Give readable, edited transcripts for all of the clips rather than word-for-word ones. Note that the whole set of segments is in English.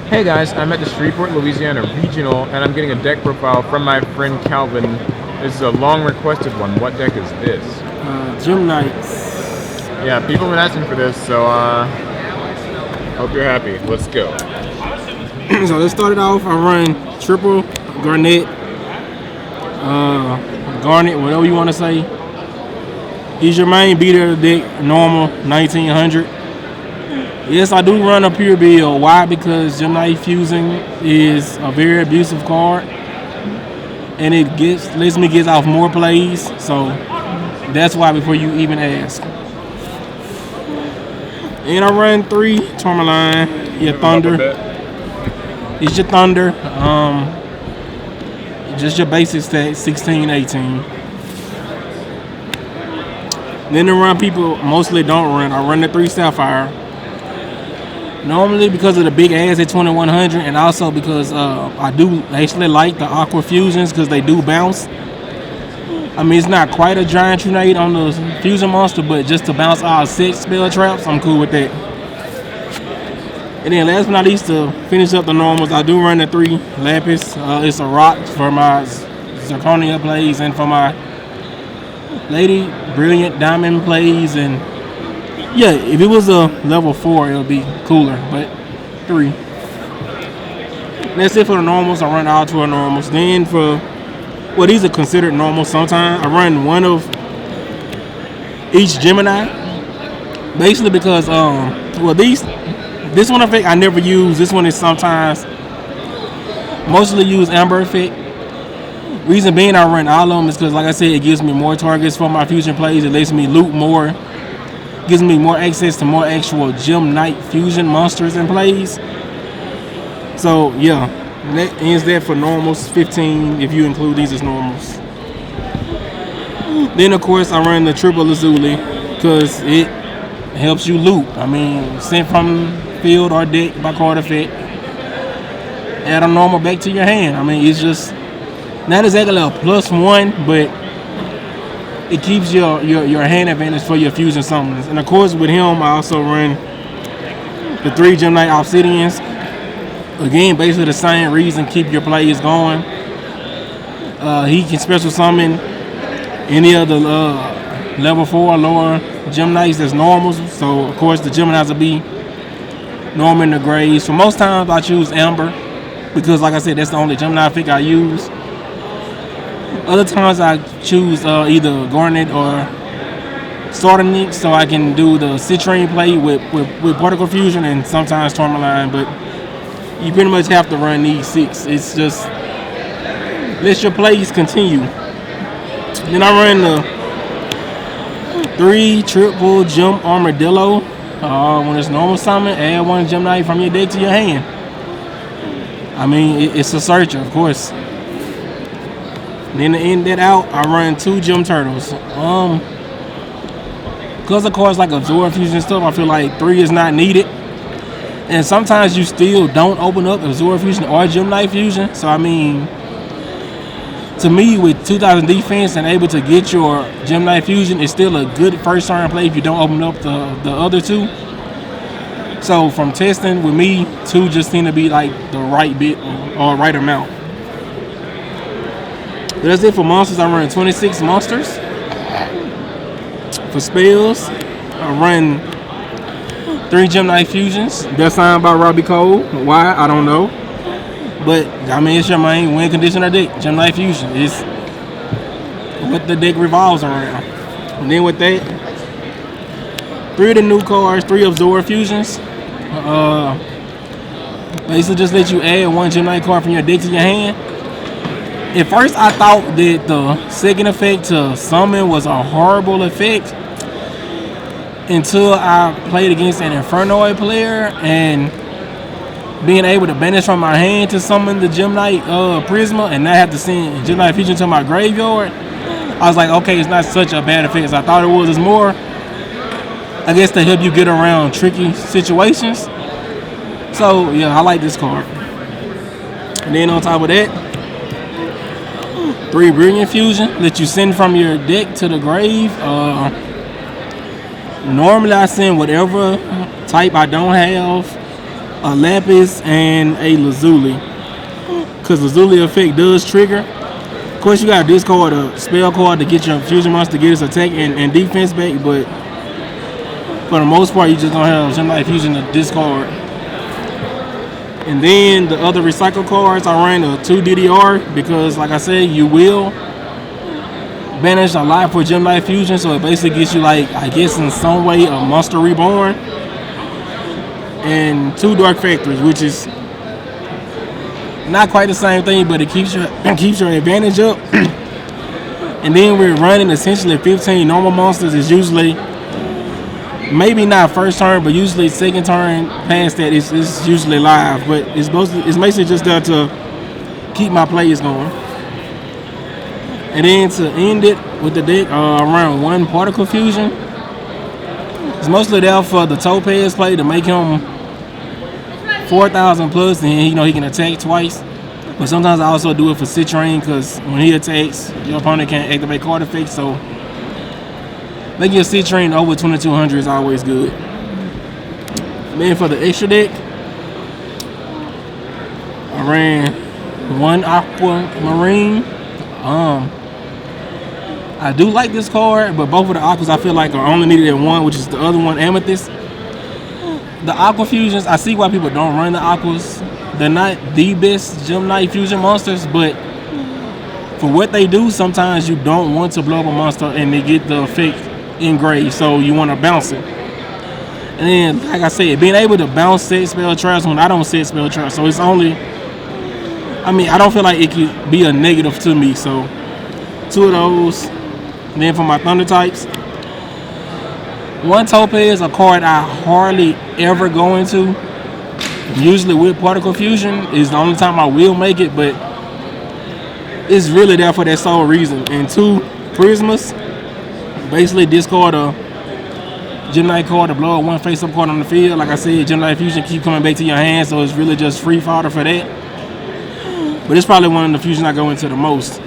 Hey guys, I'm at the Shreveport, Louisiana Regional, and I'm getting a deck profile from my friend Calvin. This is a long requested one. What deck is this? Gym Knights. Yeah, people have been asking for this, so hope you're happy. Let's go. So let's start it off. I run triple Garnet, Garnet, whatever you want to say. He's your main beater of the deck, normal 1900. Yes, I do run a pure build. Why? Because Gym Knight Fusing is a very abusive card, and it lets me get off more plays. So that's why. Before you even ask, and I run 3 Tourmaline. Your Thunder. It's your Thunder. Just your basic stat, 16, 18. Then the run people mostly don't run. I run the 3 Sapphire. Normally because of the big ass at 2100, and also because I do actually like the Aqua Fusions because they do bounce. I mean, it's not quite a giant Trinade on the Fusion Monster, but just to bounce out 6 spell traps, I'm cool with that. And then last but not least, to finish up the normals, I do run the 3 Lapis. It's a rock for my Zirconia plays and for my Lady Brilliant Diamond plays. And yeah, if it was a level 4, it would be cooler, but 3. And that's it for the normals. I run all 12 normals. Then for, well, these are considered normal sometimes. I run one of each Gemini. Basically because, well, this one effect I never use. This one is sometimes mostly use Amber effect. Reason being I run all of them is because, like I said, it gives me more targets for my fusion plays. It lets me loot more. Gives me more access to more actual Gym Knight fusion monsters and plays. So yeah, that ends that for normals. 15 if you include these as normals. Then of course I run the triple Lazuli because it helps you loot. I mean, sent from field or deck by card effect. Add a normal back to your hand. I mean, it's just not exactly a +1, but it keeps your hand advantage for your fusion summons. And of course with him I also run the 3 Gym Knight Obsidians. Again, basically the same reason, keep your plays going. He can special summon any of the level 4 or lower Gym Knights that's normals. So of course the Geminis will be normal in the grades. So most times I choose Amber because, like I said, that's the only Gemini pick I use. Other times I choose either Garnet or Sardonyx so I can do the Citrine play with Particle Fusion and sometimes Tourmaline, but you pretty much have to run these 6. It's just let your plays continue. Then I run the 3 triple Gem Armadillo. When it's normal summon, add 1 Gem Knight from your deck to your hand. I mean, it's a searcher, of course. Then to end that out, I run 2 Gem Turtles. Because of course, like Absorb Fusion stuff, I feel like 3 is not needed. And sometimes you still don't open up Absorb Fusion or Gem Knight Fusion. So I mean, to me, with 2000 defense and able to get your Gem Knight Fusion, it's still a good first turn play if you don't open up the other 2. So from testing with me, 2 just seem to be like the right bit or right amount. That's it for monsters. I run 26 monsters. For spells, I run 3 Gem Knight Fusions. They're signed by Robbie Cole. Why? I don't know. But I mean, it's your main win conditioner deck. Gem Knight Fusion is what the deck revolves around. And then with that, 3 of the new cards, 3 Absorb Fusions. Basically just let you add 1 Gem Knight card from your deck to your hand. At first I thought that the second effect to summon was a horrible effect until I played against an Infernoid player and being able to banish from my hand to summon the Gem Knight Prisma and not have to send Gem Knight Fusion to my graveyard. I was like, okay, it's not such a bad effect as I thought it was. It's more, I guess, to help you get around tricky situations. So yeah, I like this card. And then on top of that, 3 Brilliant Fusion, let you send from your deck to the grave. Normally I send whatever type I don't have a Lapis, and a Lazuli. Because Lazuli effect does trigger. Of course, you got to discard a spell card to get your fusion monster to get its attack and defense back, but for the most part, you just gonna have Gem Light Fusion to discard. And then the other recycle cards, I ran a 2 DDR because, like I said, you will banish a lot for Gem Light Fusion, so it basically gets you, like, I guess in some way, a Monster Reborn. And 2 Dark Factories, which is not quite the same thing, but it keeps your advantage up. And then we're running essentially 15 normal monsters. Is usually maybe not first turn, but usually second turn past that it's usually live. But it's basically just there to keep my plays going. And then to end it with the deck, around 1 Particle Fusion. It's mostly there for the Topaz play to make him 4,000 plus, and he can attack twice. But sometimes I also do it for Citrine because when he attacks, your opponent can't activate card effects. So making a Citrine over 2,200 is always good. Then for the extra deck, I ran 1 Aquamarine. I do like this card, but both of the Aquas I feel like are only needed at 1, which is the other one, Amethyst. The Aqua Fusions, I see why people don't run the Aquas. They're not the best Gem Knight Fusion monsters, but for what they do, sometimes you don't want to blow up a monster and they get the effect engraved, so you want to bounce it. And then, like I said, being able to bounce set spell traps when I don't set spell traps, so it's only, I don't feel like it could be a negative to me, so 2 of those. And then for my Thunder types, 1 Topaz, a card I hardly ever go into. Usually with Particle Fusion is the only time I will make it, but it's really there for that sole reason. And 2 Prismas, basically discard a Gem Knight card to blow up 1 face-up card on the field. Like I said, Gem Knight Fusion keep coming back to your hand, so it's really just free fodder for that. But it's probably one of the fusions I go into the most.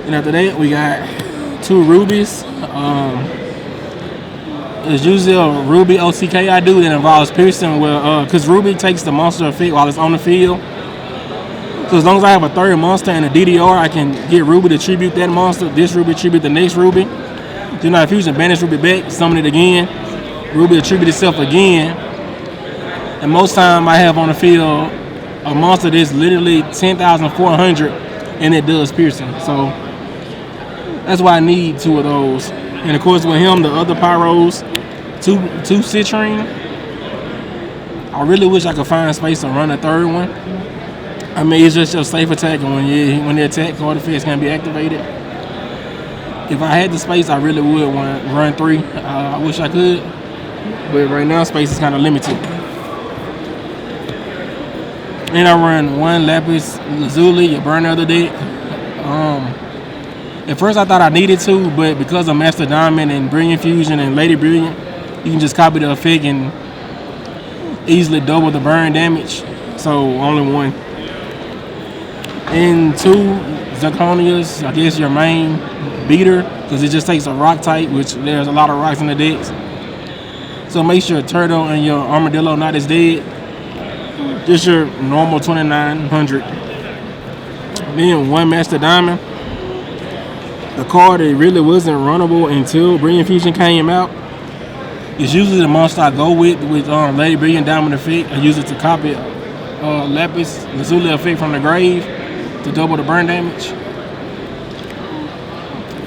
And after that, we got 2 Rubies. It's usually a Ruby OTK I do that involves piercing, because Ruby takes the monster effect while it's on the field. So as long as I have a 3rd monster and a DDR, I can get Ruby to tribute that monster, this Ruby tribute the next Ruby. Do not fusion, banish Ruby back, summon it again, Ruby attribute itself again. And most time I have on the field a monster that's literally 10,400 and it does piercing. So that's why I need 2 of those. And of course with him, the other Pyros, 2 Citrine. I really wish I could find space to run a 3rd one. It's just a safe attack, and when the attack card effects can be activated. If I had the space, I really would run 3. I wish I could, but right now space is kind of limited. And I run 1 Lapis Lazuli, your burn other deck. At first I thought I needed to, but because of Master Diamond and Brilliant Fusion and Lady Brilliant, you can just copy the effect and easily double the burn damage. So only 1. And 2 Zirconias, I guess your main beater, because it just takes a rock type, which there's a lot of rocks in the decks. So make sure Turtle and your Armadillo not as dead. Just your normal 2,900. Then 1 Master Diamond. The card that really wasn't runnable until Brilliant Fusion came out. It's usually the monster I go with Lady Brilliant Diamond effect. I use it to copy Lapis Lazuli effect from the grave to double the burn damage.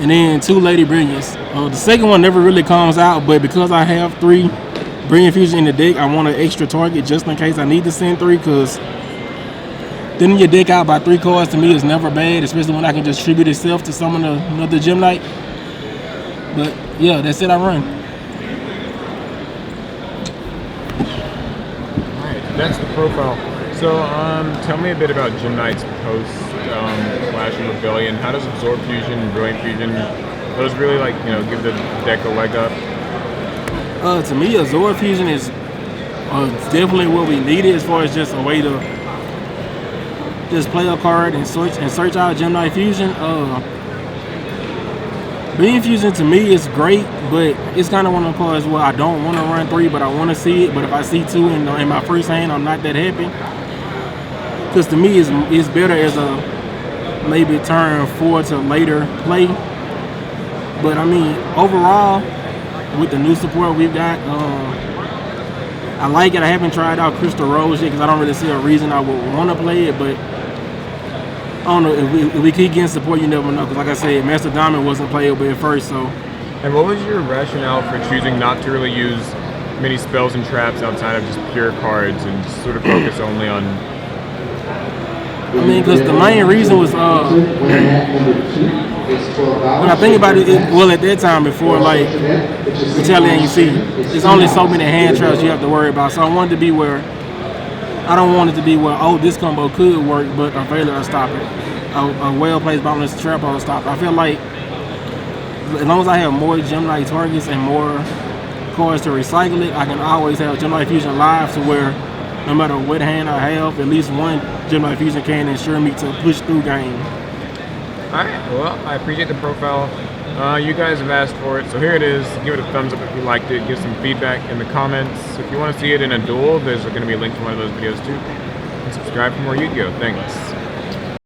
And then 2 Lady Brilliants. The second one never really comes out, but because I have 3 Brilliant Fusion in the deck, I want an extra target just in case I need to send 3, because thinning your deck out by 3 cards to me is never bad, especially when I can just tribute itself to summon another Gem Knight. But yeah, that's it I run. Alright, that's the profile. So tell me a bit about Gem Knight's post Clash of Rebellion. How does Absorb Fusion and Brilliant Fusion, those really give the deck a leg up? To me, Absorb Fusion is definitely what we needed as far as just a way to just play a card and search out Gem Knight Fusion. Beam fusion to me is great, but it's kind of one of the cards where I don't want to run 3, but I want to see it. But if I see 2 in my first hand, I'm not that happy. Because to me, it's better as a maybe turn 4 to later play. But I mean, overall, with the new support we've got, I like it. I haven't tried out Crystal Rose yet because I don't really see a reason I would want to play it. But I don't know, if we keep getting support, you never know. Because like I said, Master Diamond wasn't playable at first, so. And what was your rationale for choosing not to really use many spells and traps outside of just pure cards and just sort of focus only on? I mean, because the main reason was, when I think about it, well, at that time, before, like, Retaliate, you see, there's only so many hand traps you have to worry about. So I wanted to be where, I don't want it to be where, oh, this combo could work, but a failure will stop it. A well-placed balance trap will stop it. I feel like, as long as I have more Gemini targets and more cards to recycle it, I can always have Gemini Fusion live to where no matter what hand I have, at least one Gemini Fusion can ensure me to push through game. Alright, well, I appreciate the profile. You guys have asked for it, so here it is. Give it a thumbs up if you liked it. Give some feedback in the comments. If you want to see it in a duel, there's going to be a link to one of those videos too. And subscribe for more Yu-Gi-Oh! Thanks.